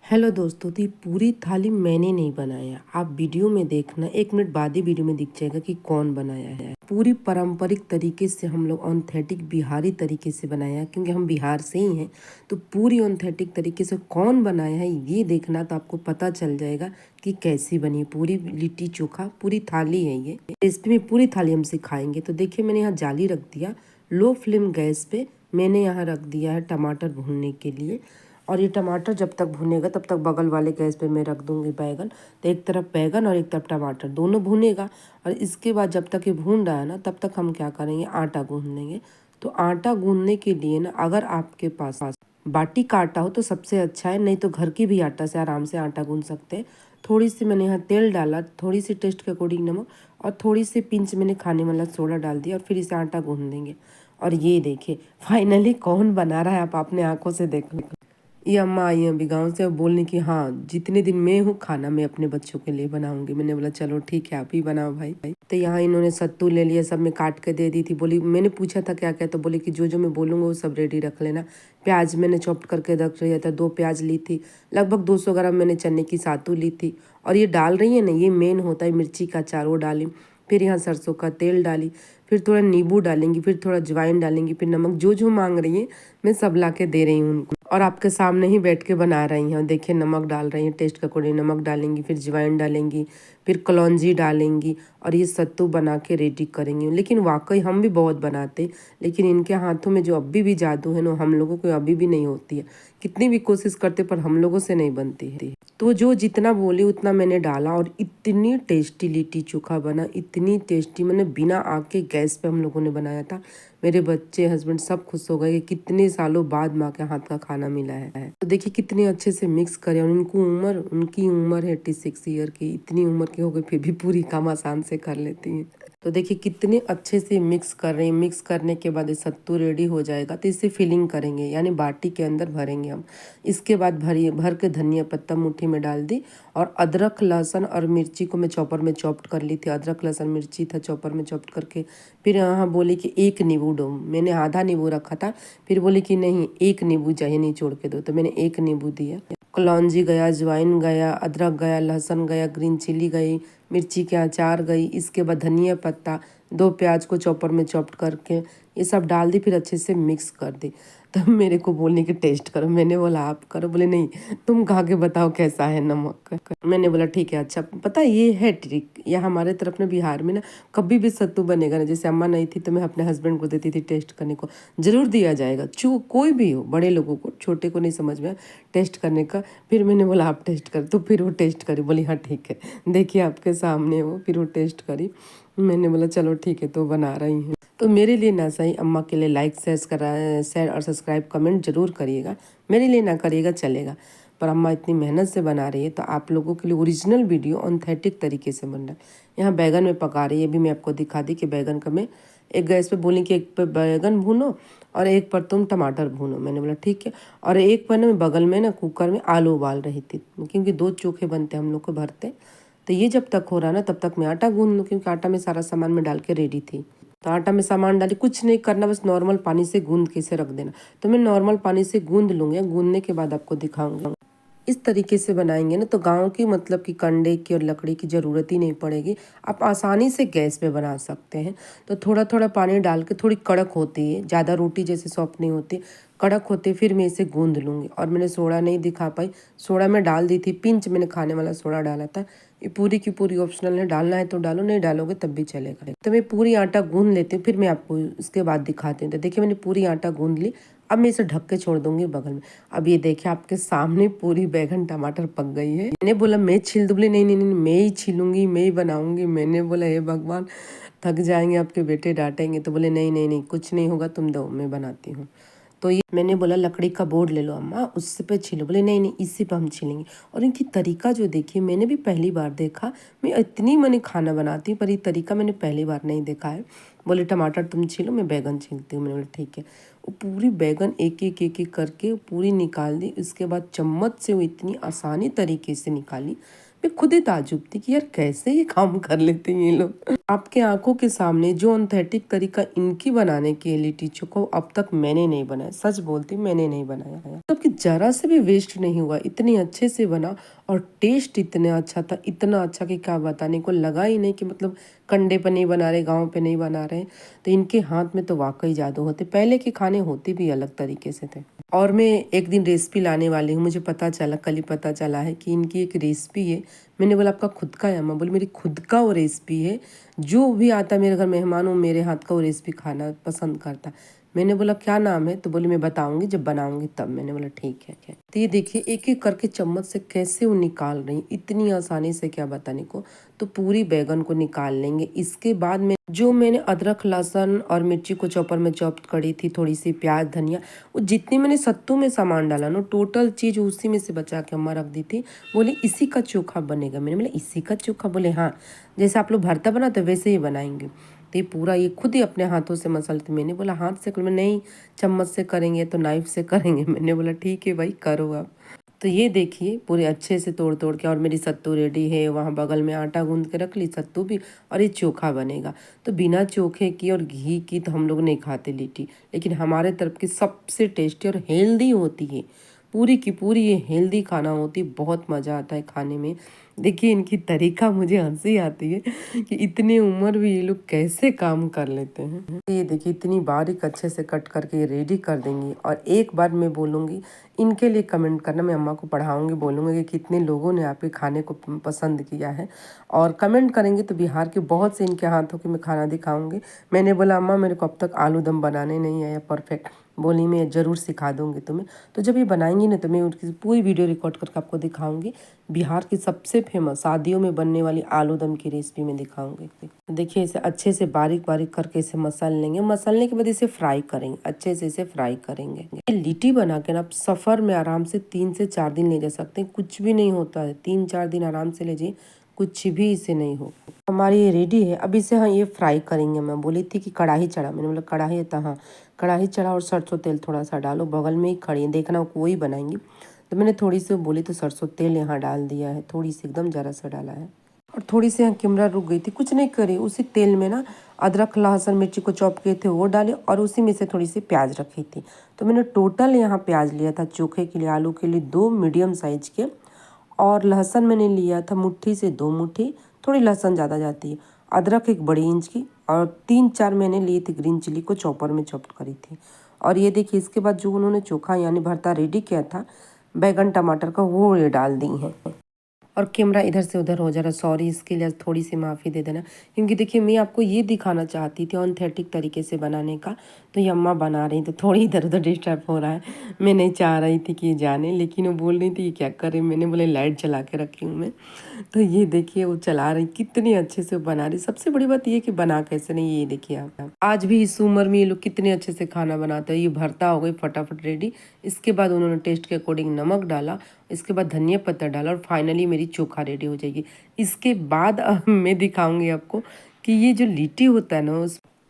Hello दोस्तों, तो ये पूरी थाली मैंने नहीं बनाया। आप वीडियो में देखना, 1 मिनट बाद ही वीडियो में दिख जाएगा कि कौन बनाया है। पूरी पारंपरिक तरीके से हम लोग ऑथेंटिक बिहारी तरीके से बनाया है, क्योंकि हम बिहार से ही हैं। तो पूरी ऑथेंटिक तरीके से कौन बनाया है ये देखना, तो आपको पता चल जाएगा कि कैसी बनी। पूरी लिट्टी चोखा पूरी थाली है ये रेसिपी में, पूरी थाली हम सिखाएंगे। तो देखिए, मैंने यहाँ जाली रख दिया, लो फ्लेम गैस पे मैंने यहाँ रख दिया है टमाटर भूनने के लिए। और ये टमाटर जब तक भुनेगा तब तक बगल वाले गैस पे मैं रख दूंगी बैगन। तो एक तरफ बैगन और एक तरफ टमाटर दोनों भुनेगा। और इसके बाद जब तक ये भून रहा है ना, तब तक हम क्या करेंगे, आटा गूंद लेंगे। तो आटा गूंदने के लिए ना, अगर आपके पास बाटी का आटा हो तो सबसे अच्छा है, नहीं तो घर की भी आटा से आराम से आटा गूंद सकते हैं। थोड़ी सी मैंने यहाँ तेल डाला, थोड़ी सी टेस्ट के अकॉर्डिंग नमक, और थोड़ी सी पिंच मैंने खाने वाला सोडा डाल दिया, और फिर इसे आटा गूंद देंगे। और ये देखिए फाइनली कौन बना रहा है, आप अपने आंखों से देख लो। ये अम्मा आई हैं अभी गाँव से, अब बोलने की हाँ जितने दिन मैं हूँ खाना मैं अपने बच्चों के लिए बनाऊंगी। मैंने बोला चलो ठीक है, आप ही बनाओ भाई। तो यहाँ इन्होंने सत्तू ले लिया, सब मैं काट के दे दी थी। बोली, मैंने पूछा था क्या क्या, तो बोली कि जो जो मैं बोलूँगा वो सब रेडी रख लेना। प्याज मैंने चॉप्ट करके रख लिया था, 2 प्याज ली थी। लगभग 200 ग्राम मैंने चने की सातू ली थी। और ये डाल रही है ना, ये मेन होता है मिर्ची का अचार, वो डाली। फिर यहाँ सरसों का तेल डाली, फिर थोड़ा नींबू डालेंगी, फिर थोड़ा अजवाइन डालेंगी, फिर नमक। जो जो मांग रही है मैं सब ला के दे रही हूँ उनको, और आपके सामने ही बैठ के बना रही हैं। देखिए नमक डाल रही हैं, टेस्ट के अकॉर्डिंग नमक डालेंगी, फिर अजवाइन डालेंगी, फिर कलौंजी डालेंगी, और ये सत्तू बना के रेडी करेंगी। लेकिन वाकई हम भी बहुत बनाते, लेकिन इनके हाथों में जो अभी भी जादू है ना, हम लोगों को अभी भी नहीं होती है। कितनी भी कोशिश करते पर हम लोगों से नहीं बनती है। तो जो जितना बोली उतना मैंने डाला, और इतनी टेस्टी लिट्टी चोखा बना, इतनी टेस्टी। मैंने बिना आग के गैस पे हम लोगों ने बनाया था। मेरे बच्चे, हस्बैंड सब खुश हो गए कि कितने सालों बाद माँ के हाथ का खाना मिला है। तो देखिए कितने अच्छे से मिक्स करें। और उनकी उम्र है 86 ईयर की। इतनी उम्र की हो गई फिर भी पूरी काम आसान से कर लेती हैं। तो देखिए कितने अच्छे से मिक्स कर रहे हैं। मिक्स करने के बाद ये सत्तू रेडी हो जाएगा, तो इसे फिलिंग करेंगे, यानी बाटी के अंदर भरेंगे हम। इसके बाद भर के धनिया पत्ता मुट्ठी में डाल दी, और अदरक लहसुन और मिर्ची को मैं चॉपर में चॉप्ट कर ली थी। अदरक लहसुन मिर्ची था चॉपर में चॉप्ट करके। फिर यहाँ बोली कि 1 नींबू दो, मैंने आधा नींबू रखा था। फिर बोली कि नहीं 1 नींबू चाहिए, नहीं छोड़ के दो, तो मैंने 1 नींबू दिया। कलौंजी गया, अजवाइन गया, अदरक गया, लहसुन गया, ग्रीन चिली गई, मिर्ची के अचार गई। इसके बाद धनिया पत्ता, 2 प्याज को चॉपर में चॉप्ट करके ये सब डाल दी, फिर अच्छे से मिक्स कर दी। तब मेरे को बोलने की टेस्ट करो, मैंने बोला आप करो। बोले नहीं तुम खा के बताओ कैसा है नमक। मैंने बोला ठीक है। अच्छा पता है ये है ट्रिक, यह हमारे तरफ ना बिहार में ना कभी भी सत्तू बनेगा ना, जैसे अम्मा नहीं थी तो मैं अपने हस्बैंड को देती थी टेस्ट करने को, जरूर दिया जाएगा। कोई भी हो, बड़े लोगों को, छोटे को नहीं समझ में टेस्ट करने का। फिर मैंने बोला आप टेस्ट कर, तो फिर वो टेस्ट करी, बोली हाँ ठीक है, देखिए आपके सामने वो। फिर वो टेस्ट करी, मैंने बोला चलो ठीक है, तो बना रही हूँ। तो मेरे लिए ना सही, अम्मा के लिए लाइक शेयर और सब्सक्राइब कमेंट जरूर करिएगा। मेरे लिए ना करिएगा चलेगा, पर अम्मा इतनी मेहनत से बना रही है, तो आप लोगों के लिए ओरिजिनल वीडियो ऑथेंटिक तरीके से बन रहा है। यहाँ बैगन में पका रही है, अभी मैं आपको दिखा दी कि बैगन का मैं एक गैस पे बोली कि एक पे बैगन भूनो और एक पर तुम टमाटर भूनो। मैंने बोला ठीक है। और एक पर ना मैं बगल में ना कुकर में आलू उबाल रही थी, क्योंकि 2 चोखे बनते हम लोग को भरते। तो ये जब तक हो रहा ना, तब तक मैं आटा गूंद लूँ, क्योंकि आटा में सारा सामान में डाल के रेडी थी। तो आटा में सामान डाली, कुछ नहीं करना, बस नॉर्मल पानी से गूंद के इसे रख देना। तो मैं नॉर्मल पानी से गूंद लूँगी, गूंदने के बाद आपको दिखाऊंगी। इस तरीके से बनाएंगे ना, तो गांव की मतलब कि कंडे की और लकड़ी की ज़रूरत ही नहीं पड़ेगी। आप आसानी से गैस पे बना सकते हैं। तो थोड़ा थोड़ा पानी डाल के, थोड़ी कड़क होती है, ज़्यादा रोटी जैसे सॉफ्ट नहीं होती, कड़क होती। फिर मैं इसे गूंद लूँगी। और मैंने सोडा नहीं दिखा पाई, सोडा मैं डाल दी थी, पिंच मैंने खाने वाला सोडा डाला था। ये पूरी की पूरी ऑप्शनल है, डालना है तो डालो, नहीं डालोगे तब भी चलेगा। तो मैं पूरी आटा गूंद लेती हूँ, फिर मैं आपको इसके बाद दिखाती हूँ। तो देखिए मैंने पूरी आटा गूंद ली। अब मैं इसे ढक के छोड़ दूंगी बगल में। अब ये देखिए आपके सामने पूरी बैगन टमाटर पक गई है। मैंने बोला मैं छील दूँ, बोली नहीं नहीं नहीं मैं ही छीलूंगी, मैं ही बनाऊंगी। मैंने बोला हे भगवान, थक जाएंगे आपके बेटे, डांटेंगे। तो बोले नहीं नहीं नहीं कुछ नहीं होगा, तुम दो मैं बनाती हूँ। तो ये मैंने बोला लकड़ी का बोर्ड ले लो अम्मा, उससे पे छीलो। बोले नहीं नहीं इसी पे हम छीलेंगे। और इनकी तरीका जो देखिए, मैंने भी पहली बार देखा। मैं इतनी मैंने खाना बनाती हूँ, पर ये तरीका मैंने पहली बार नहीं देखा है। बोले टमाटर तुम छीलो, मैं बैगन छीलती हूँ। मैंने बोला ठीक है। वो पूरी बैगन एक एक करके पूरी निकाल दी। उसके बाद चम्मच से वो इतनी आसानी तरीके से निकाली मैं खुद ही ताज्जुब थी कि यार कैसे ये काम कर लेते हैं ये लोग। आपके आंखों के सामने जो ऑथेंटिक तरीका इनकी बनाने की लिट्टी चोखा अब तक मैंने नहीं बनाया, सच बोलती मैंने नहीं बनाया है। मतलब कि जरा से भी वेस्ट नहीं हुआ, इतनी अच्छे से बना और टेस्ट इतना अच्छा था, इतना अच्छा कि क्या बताने को, लगा ही नहीं कि मतलब कंडे पे नहीं बना रहे, गाँव पे नहीं बना रहे। तो इनके हाथ में तो वाकई जादू होते, पहले के खाने होते भी अलग तरीके से थे। और मैं एक दिन रेसिपी लाने वाली हूँ, मुझे पता चला, कल ही पता चला है कि इनकी एक रेसिपी है। मैंने बोला आपका खुद का है अम्मा? बोली मेरी खुद का वो रेसिपी है, जो भी आता मेरे घर मेहमान हो मेरे हाथ का वो रेसिपी खाना पसंद करता। मैंने बोला क्या नाम है? तो बोली मैं बताऊंगी जब बनाऊंगी तब। मैंने बोला ठीक है। क्या तो ये देखिए एक एक करके चम्मच से कैसे वो निकाल रही, इतनी आसानी से, क्या बताने को। तो पूरी बैगन को निकाल लेंगे। इसके बाद में जो मैंने अदरक लहसुन और मिर्ची को चॉपर में चॉप करी थी, थोड़ी सी प्याज धनिया, वो जितनी मैंने सत्तू में सामान डाला ना, टोटल चीज़ उसी में से बचा के अम्मा रख दी थी। बोले इसी का चोखा बनेगा। मैंने बोला इसी का चोखा? बोले हाँ, जैसे आप लोग भरता बनाते वैसे ही बनाएंगे। तो ये पूरा ये खुद ही अपने हाथों से मसलते। मैंने बोला हाथ से कर? नहीं, चम्मच से करेंगे तो नाइफ से करेंगे। मैंने बोला ठीक है भाई करो आप। तो ये देखिए पूरे अच्छे से तोड़ तोड़ के, और मेरी सत्तू रेडी है, वहाँ बगल में आटा गूंद के रख ली, सत्तू भी, और ये चोखा बनेगा। तो बिना चोखे की और घी की तो हम लोग नहीं खाते लिट्टी, लेकिन हमारे तरफ की सबसे टेस्टी और हेल्दी होती है, पूरी की पूरी ये हेल्दी खाना होती, बहुत मज़ा आता है खाने में। देखिए इनकी तरीका, मुझे हंसी आती है कि इतनी उम्र भी ये लोग कैसे काम कर लेते हैं। ये देखिए इतनी बारीक अच्छे से कट करके ये रेडी कर देंगी। और एक बार मैं बोलूँगी इनके लिए कमेंट करना, मैं अम्मा को पढ़ाऊँगी, बोलूँगी कि कितने लोगों ने आपके खाने को पसंद किया है। और कमेंट करेंगे तो बिहार के बहुत से इनके हाथों के मैं खाना दिखाऊँगी। मैंने बोला अम्मा मेरे को अब तक आलू दम बनाने नहीं आया परफेक्ट। बोली मैं ज़रूर सिखा दूँगी तुम्हें। तो जब ये बनाएंगी ना तो मैं उनकी पूरी वीडियो रिकॉर्ड करके आपको दिखाऊँगी। बिहार की सबसे फेमस शादियों में बनने वाली आलू दम की रेसिपी में दिखाऊंगी। देखिए इसे अच्छे से बारीक बारीक करके इसे मसल लेंगे। मसलने के बाद इसे फ्राई करेंगे, अच्छे से इसे फ्राई करेंगे। लिट्टी बना के ना आप सफ़र में आराम से 3 से 4 दिन ले जा सकते हैं, कुछ भी नहीं होता है। 3-4 दिन आराम से ले जाइए, कुछ भी इसे नहीं हो। हमारी ये रेडी है। अब इसे हाँ ये फ्राई करेंगे। मैं बोली थी कि कढ़ाई चढ़ा, मैंने बोला कढ़ाई है तो हाँ कढ़ाई चढ़ा, और सरसों तेल थोड़ा सा डालो, बगल में ही खड़ी है, देखना वही बनाएंगी। तो मैंने थोड़ी सी बोली तो सरसों तेल यहाँ डाल दिया है, थोड़ी सी एकदम ज़रा सा डाला है। और थोड़ी सी यहाँ कैमरा रुक गई थी, कुछ नहीं करी, उसी तेल में ना अदरक लहसुन मिर्ची को चॉप किए थे वो डाले, और उसी में से थोड़ी सी प्याज रखी थी। तो मैंने टोटल यहाँ प्याज लिया था चोखे के लिए, आलू के लिए 2 मीडियम साइज के, और लहसुन मैंने लिया था मुट्ठी से 2 मुट्ठी, थोड़ी लहसुन ज़्यादा जाती है। अदरक 1 बड़ी इंच की, और 3-4 मैंने लिए थी ग्रीन चिली को चॉपर में चॉप करी थी। और ये देखिए इसके बाद जो उन्होंने चोखा यानी भरता रेडी किया था बैगन टमाटर का, वो ये डाल दी हैं। और कैमरा इधर से उधर हो जा रहा, सॉरी इसके लिए थोड़ी सी माफ़ी दे देना। क्योंकि देखिए मैं आपको ये दिखाना चाहती थी ऑथेंटिक तरीके से बनाने का, तो ये अम्मा बना रही तो थोड़ी इधर उधर डिस्टर्ब हो रहा है। मैं नहीं चाह रही थी कि ये जाने, लेकिन वो बोल रही थी ये क्या करे। मैंने बोले लाइट चला के रखी हूँ मैं। तो ये देखिए वो चला रही, कितनी अच्छे से बना रही। सबसे बड़ी बात ये कि बना कैसे नहीं, ये देखिए आप आज भी इस उम्र में ये लोग कितने अच्छे से खाना बनाते हैं। ये भरता हो गई फटाफट रेडी। इसके बाद उन्होंने टेस्ट के अकॉर्डिंग नमक डाला, इसके बाद धनिया पत्ता डाला, और फाइनली मेरी चोखा रेडी हो जाएगी। इसके बाद मैं दिखाऊंगी आपको कि ये जो लिट्टी होता है ना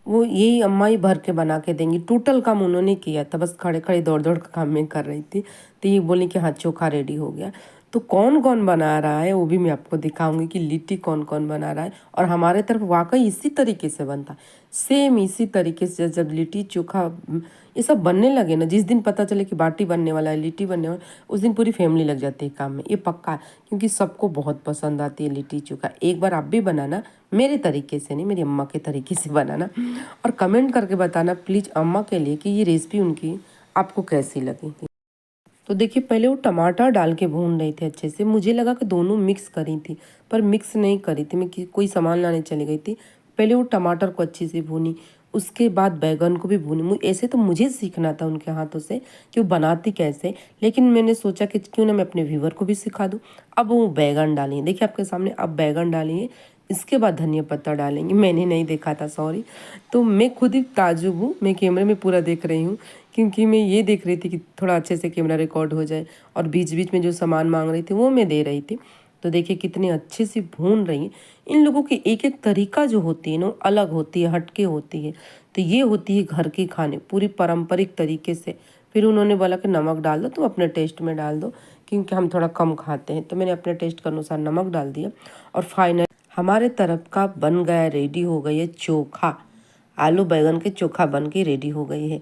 वो यही अम्मा ही भर के बना के देंगी। टोटल काम उन्होंने किया था, बस खड़े खड़े दौड़ दौड़ का काम मैं कर रही थी। तो ये बोली कि हाँ चोखा रेडी हो गया। तो कौन कौन बना रहा है वो भी मैं आपको दिखाऊंगी कि लिट्टी कौन कौन बना रहा है। और हमारे तरफ वाकई इसी तरीके से बनता है, सेम इसी तरीके से। जब लिट्टी चोखा ये सब बनने लगे ना, जिस दिन पता चले कि बाटी बनने वाला है, लिट्टी बनने वाला, उस दिन पूरी फैमिली लग जाती है काम में, ये पक्का है। क्योंकि सबको बहुत पसंद आती है लिट्टी चोखा। एक बार आप भी बनाना, मेरे तरीके से नहीं, मेरी अम्मा के तरीके से बनाना, और कमेंट करके बताना प्लीज़ अम्मा के लिए कि ये रेसिपी उनकी आपको कैसी लगी। तो देखिए पहले वो टमाटर डाल के भून रहे थे अच्छे से, मुझे लगा कि दोनों मिक्स करी थी, पर मिक्स नहीं करी थी। मैं कोई सामान लाने चली गई थी। पहले वो टमाटर को अच्छे से भूनी, उसके बाद बैगन को भी भूनी। ऐसे तो मुझे सीखना था उनके हाथों से कि वो बनाती कैसे, लेकिन मैंने सोचा कि क्यों ना मैं अपने व्यूवर को भी सिखा दूँ। अब वो बैगन डाली, देखिए आपके सामने अब बैगन डाली है। इसके बाद धनिया पत्ता डालेंगे, मैंने नहीं देखा था सॉरी। तो मैं खुद ही ताजुब हूँ, मैं कैमरे में पूरा देख रही हूँ, क्योंकि मैं ये देख रही थी कि थोड़ा अच्छे से कैमरा रिकॉर्ड हो जाए। और बीच बीच में जो सामान मांग रही थी वो मैं दे रही थी। तो देखिए कितनी अच्छे से भून रही हैं। इन लोगों की एक एक तरीका जो होती है ना अलग होती है, हटके होती है। तो ये होती है घर के खाने पूरी पारंपरिक तरीके से। फिर उन्होंने बोला कि नमक डाल दो, तुम अपने टेस्ट में डाल दो, क्योंकि हम थोड़ा कम खाते हैं। तो मैंने अपने टेस्ट के अनुसार नमक डाल दिया और फाइनल हमारे तरफ का बन गया, रेडी हो गई है चोखा। आलू बैगन के चोखा बन के रेडी हो गई है।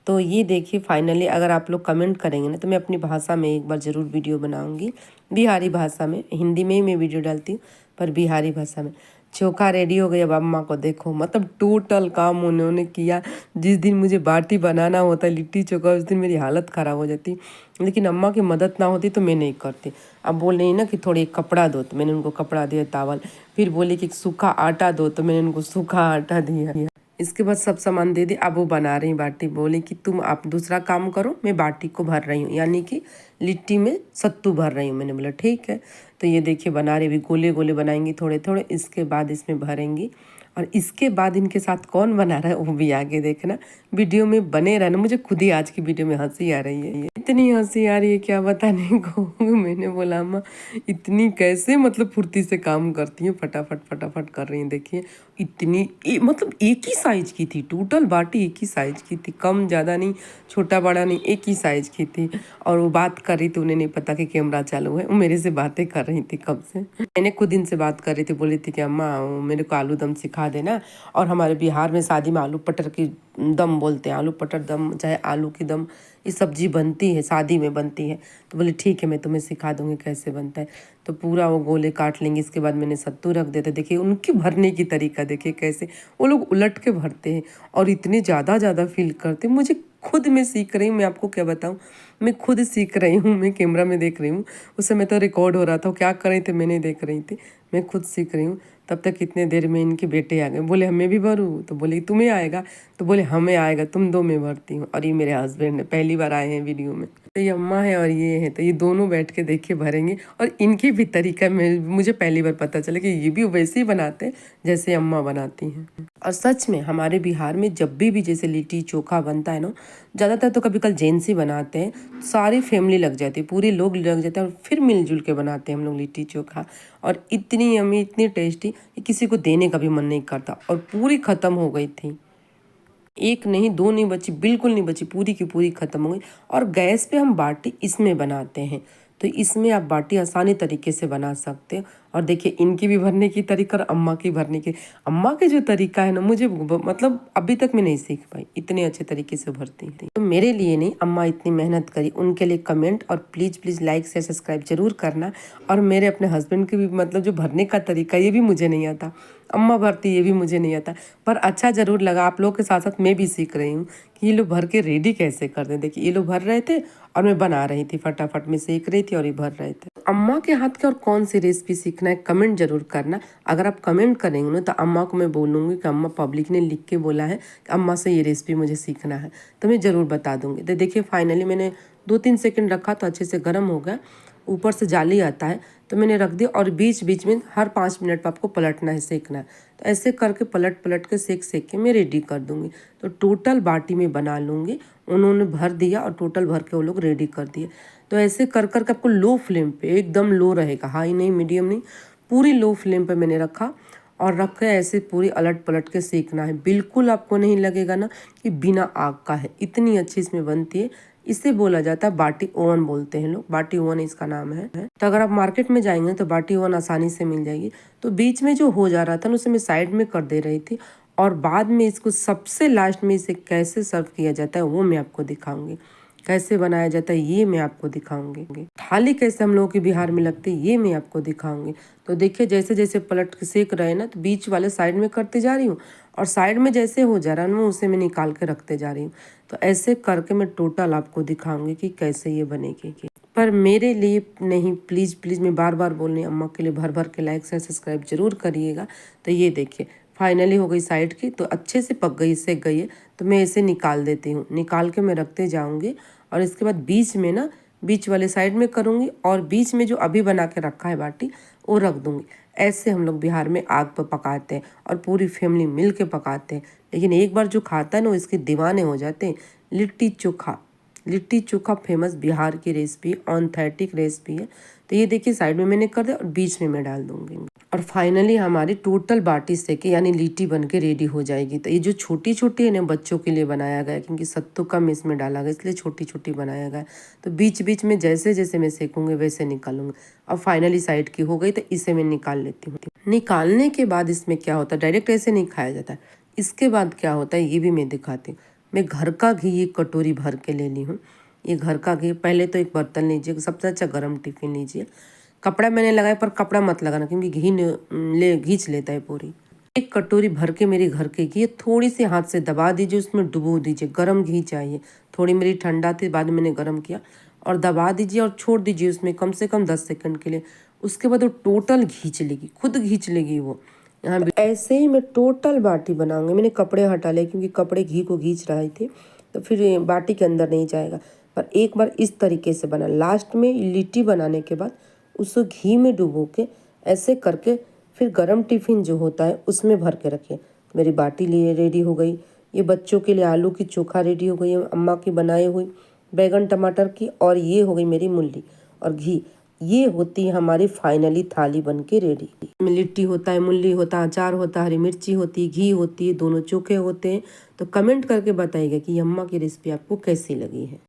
तो ये देखिए फाइनली, अगर आप लोग कमेंट करेंगे ना तो मैं अपनी भाषा में एक बार ज़रूर वीडियो बनाऊंगी, बिहारी भाषा में। हिंदी में ही मैं वीडियो डालती हूँ पर बिहारी भाषा में। चोखा रेडी हो गई। अब अम्मा को देखो, मतलब टोटल काम उन्होंने किया। जिस दिन मुझे बाटी बनाना होता है, लिट्टी चोखा, उस दिन मेरी हालत ख़राब हो जाती, लेकिन अम्मा की मदद ना होती तो मैं नहीं करती। अब बोल रही ना कि थोड़ी कपड़ा दो, तो मैंने उनको कपड़ा दिया, तावल। फिर बोले कि सूखा आटा दो, तो मैंने उनको सूखा आटा दिया। इसके बाद सब सामान दे दी। अब वो बना रही बाटी। बोले कि तुम आप दूसरा काम करो, मैं बाटी को भर रही हूँ, यानी कि लिट्टी में सत्तू भर रही हूँ। मैंने बोला ठीक है। तो ये देखिए बना रही, भी गोले गोले बनाएंगी थोड़े थोड़े, इसके बाद इसमें भरेंगी। और इसके बाद इनके साथ कौन बना रहा है वो भी आगे देखना, वीडियो में बने रहना। मुझे खुद ही आज की वीडियो में हंसी आ रही है, इतनी हंसी आ रही है क्या बताने को। मैंने बोला अम्मा इतनी कैसे मतलब फुर्ती से काम करती हैं, फटाफट फटाफट कर रही हैं। देखिए इतनी मतलब एक ही साइज की थी, टोटल बाटी एक ही साइज की थी, कम ज़्यादा नहीं, छोटा बड़ा नहीं, एक ही साइज की थी। और वो बात कर रही थी, उन्हें नहीं पता कि कैमरा चालू है। वो मेरे से बातें कर रही थी कब से। मैंने खुद इनसे बात कर रही थी, बोली थी कि अम्मा मेरे को आलू दम सिखा देना। और हमारे बिहार में शादी में आलू पटर की दम बोलते हैं, आलू पटर दम चाहे आलू की दम, ये सब्जी बनती है, शादी में बनती है। तो बोले ठीक है, मैं तुम्हें सिखा दूंगी कैसे बनता है। तो पूरा वो गोले काट लेंगे। इसके बाद मैंने सत्तू रख देते। देखिए उनकी भरने की तरीका देखिए कैसे वो लोग उलट के भरते हैं और इतने ज़्यादा फील करते हैं। मुझे खुद मैं सीख रही हूँ, मैं आपको क्या बताऊँ, मैं खुद सीख रही हूँ। मैं कैमरा में देख रही हूँ, उस समय तो रिकॉर्ड हो रहा था, क्या कर रहे थे मैं नहीं देख रही थी, मैं खुद सीख रही हूँ। तब तक कितने देर में इनके बेटे आ गए। बोले हमें भी भरूँ, तो बोले तुम्हें आएगा, तो बोले हमें आएगा, तुम दो मैं भरती हूँ। और ये मेरे हस्बैंड है, पहली बार आए हैं वीडियो में। तो ये अम्मा है और ये है, तो ये दोनों बैठ के देखिए भरेंगे। और इनकी भी तरीका में मुझे पहली बार पता चला कि ये भी वैसे ही बनाते हैं जैसे अम्मा बनाती हैं। और सच में हमारे बिहार में जब भी जैसे लिट्टी चोखा बनता है ना, ज़्यादातर तो कभी कल जेंट्स ही बनाते हैं, सारी फैमिली लग जाती है, पूरे लोग लग जाते हैं और फिर मिलजुल के बनाते हैं हम लोग लिट्टी चोखा। और इतनी यम्मी, इतनी टेस्टी कि किसी को देने का भी मन नहीं करता। और पूरी ख़त्म हो गई थी, एक नहीं दो नहीं बची, बिल्कुल नहीं बची, पूरी की पूरी ख़त्म हो गई। और गैस पे हम बाटी इसमें बनाते हैं, तो इसमें आप बाटी आसानी तरीके से बना सकते हैं। और देखिए इनकी भी भरने की तरीका और अम्मा की भरने की, अम्मा के जो तरीका है ना, मुझे मतलब अभी तक मैं नहीं सीख पाई, इतने अच्छे तरीके से भरती थी। तो मेरे लिए नहीं, अम्मा इतनी मेहनत करी, उनके लिए कमेंट और प्लीज़ लाइक शेयर सब्सक्राइब जरूर करना। और मेरे अपने हस्बैंड के भी मतलब जो भरने का तरीका, ये भी मुझे नहीं आता, अम्मा भरती ये भी मुझे नहीं आता, पर अच्छा ज़रूर लगा। आप लोगों के साथ साथ मैं भी सीख रही हूँ कि ये लोग भर के रेडी कैसे करते हैं। देखिए ये लोग भर रहे थे और मैं बना रही थी, फटाफट में सेक रही थी और ये भर रहे थे। अम्मा के हाथ के और कौन सी रेसिपी सीखना है कमेंट जरूर करना। अगर आप कमेंट करेंगे ना तो अम्मा को मैं बोलूँगी कि अम्मा, पब्लिक ने लिख के बोला है कि अम्मा से ये रेसिपी मुझे सीखना है, तो मैं ज़रूर बता दूँगी। तो देखिए फाइनली मैंने 2-3 सेकंड रखा तो अच्छे से गर्म हो गया। ऊपर से जाली आता है तो मैंने रख दिया। और बीच बीच में हर 5 मिनट पर आपको पलटना है, सेकना है। तो ऐसे करके पलट पलट के सेक के मैं रेडी कर दूँगी। तो टोटल बाटी में बना लूँगी। उन्होंने भर दिया और टोटल भर के वो लोग रेडी कर दिए। तो ऐसे कर कर के आपको लो फ्लेम पे, एकदम लो रहेगा, हाई नहीं मीडियम नहीं, पूरी लो फ्लेम पे मैंने रखा। और रख के ऐसे पूरी अलट पलट के सेकना है। बिल्कुल आपको नहीं लगेगा ना कि बिना आग का है, इतनी अच्छी इसमें बनती है। इसे बोला जाता है बाटी ओवन, बोलते हैं लोग, बाटी ओवन इसका नाम है। तो अगर आप मार्केट में जाएंगे तो बाटी ओवन आसानी से मिल जाएगी। तो बीच में जो हो जा रहा था ना, उसे मैं साइड में कर दे रही थी। और बाद में इसको सबसे लास्ट में इसे कैसे सर्व किया जाता है वो मैं आपको दिखाऊंगी, कैसे बनाया जाता है ये मैं आपको दिखाऊंगी, थाली कैसे हम लोगों के बिहार में लगती है ये मैं आपको दिखाऊंगी। तो देखिए जैसे जैसे पलट के सेक रहे ना, तो बीच वाले साइड में करते जा रही हूँ और साइड में जैसे हो जा रहा है ना, उसे मैं निकाल के रखते जा रही हूँ। तो ऐसे करके मैं टोटल आपको दिखाऊंगी कि कैसे ये बनेगी। पर मेरे लिए नहीं, प्लीज़ मैं बार बार बोल रही हूँ, अम्मा के लिए भर भर के लाइक शेयर सब्सक्राइब जरूर करिएगा। तो ये देखिए फाइनली हो गई साइड की, तो अच्छे से पक गई, सेक गई है। तो मैं इसे निकाल देती हूँ, निकाल के मैं रखते जाऊँगी। और इसके बाद बीच में ना, बीच वाले साइड में करूँगी और बीच में जो अभी बना के रखा है बाटी वो रख दूँगी। ऐसे हम लोग बिहार में आग पर पकाते हैं और पूरी फैमिली मिल के पकाते हैं। लेकिन एक बार जो खाता है ना, इसके दीवाने हो जाते हैं। लिट्टी चोखा, लिट्टी चोखा फेमस बिहार की रेसिपी, ऑथेंटिक रेसिपी है। तो ये देखिए साइड में मैंने कर दिया और बीच में मैं डाल दूँगी। और फाइनली हमारी टोटल बाटी सेके यानी लिट्टी बन के रेडी हो जाएगी। तो ये जो छोटी छोटी है ना बच्चों के लिए बनाया गया है, क्योंकि सत्तू कम इसमें डाला गया इसलिए छोटी छोटी बनाया गया है। तो बीच बीच में जैसे जैसे मैं सेकूँगी वैसे निकालूंगी। अब फाइनली साइड की हो गई तो इसे मैं निकाल लेती हूँ। निकालने के बाद इसमें क्या होता है, डायरेक्ट ऐसे नहीं खाया जाता है। इसके बाद क्या होता है ये भी मैं दिखाती हूँ। मैं घर का घी एक कटोरी भर के ले ली हूँ। ये घर का घी, पहले तो एक बर्तन लीजिए, सबसे अच्छा गर्म टिफिन लीजिए। कपड़ा मैंने लगाया पर कपड़ा मत लगाना क्योंकि घी खींच लेता है पूरी। एक कटोरी भर के मेरे घर के घी थोड़ी सी हाथ से दबा दीजिए, उसमें डुबो दीजिए। गर्म घी चाहिए, थोड़ी मेरी ठंडा थी बाद में मैंने गर्म किया। और दबा दीजिए और छोड़ दीजिए उसमें कम से कम 10 सेकंड के लिए। उसके बाद वो टोटल खींच लेगी, खुद खींच लेगी वो। यहाँ ऐसे ही मैं टोटल बाटी बनाऊंगी। मैंने कपड़े हटा लिए क्योंकि कपड़े घी को खींच रहे थे, तो फिर बाटी के अंदर नहीं जाएगा। पर एक बार इस तरीके से बना, लास्ट में लिट्टी बनाने के बाद उसको घी में डुबो के ऐसे करके फिर गरम टिफ़िन जो होता है उसमें भर के रखिए। मेरी बाटी लिए रेडी हो गई। ये बच्चों के लिए आलू की चोखा रेडी हो गई, अम्मा की बनाई हुई बैगन टमाटर की। और ये हो गई मेरी मूली और घी। ये होती है हमारी फाइनली थाली बन के रेडी। लिट्टी होता है, मूली होता है, अचार होता है, हरी मिर्ची होती है, घी होती है, दोनों चोखे होते हैं। तो कमेंट करके बताइएगा कि अम्मा की रेसिपी आपको कैसी लगी है।